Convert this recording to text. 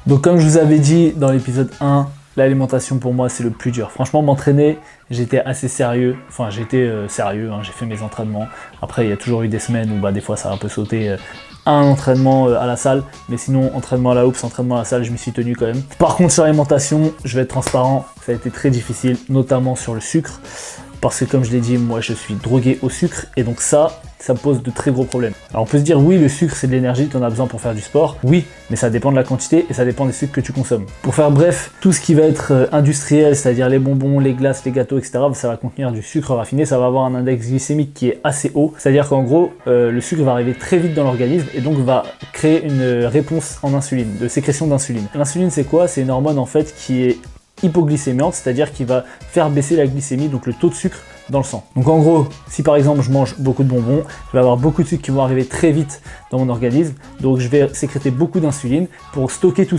Donc comme je vous avais dit dans l'épisode 1, l'alimentation pour moi c'est le plus dur. Franchement m'entraîner, j'étais assez sérieux, enfin j'étais sérieux, hein, j'ai fait mes entraînements. Après il y a toujours eu des semaines où des fois ça a un peu sauté un entraînement à la salle, mais sinon entraînement à la hoops, entraînement à la salle, je m'y suis tenu quand même. Par contre sur l'alimentation, je vais être transparent, ça a été très difficile, notamment sur le sucre. Parce que comme je l'ai dit, moi je suis drogué au sucre et donc ça pose de très gros problèmes. Alors on peut se dire oui, le sucre c'est de l'énergie, tu en as besoin pour faire du sport. Oui, mais ça dépend de la quantité et ça dépend des sucres que tu consommes. Pour faire bref, tout ce qui va être industriel, c'est-à-dire les bonbons, les glaces, les gâteaux, etc., ça va contenir du sucre raffiné, ça va avoir un index glycémique qui est assez haut. C'est-à-dire qu'en gros, le sucre va arriver très vite dans l'organisme et donc va créer une réponse en insuline, de sécrétion d'insuline. L'insuline c'est quoi? C'est une hormone en fait qui est hypoglycémiante, c'est-à-dire qui va faire baisser la glycémie, donc le taux de sucre dans le sang. Donc en gros, si par exemple je mange beaucoup de bonbons, je vais avoir beaucoup de sucre qui vont arriver très vite dans mon organisme, donc je vais sécréter beaucoup d'insuline pour stocker tout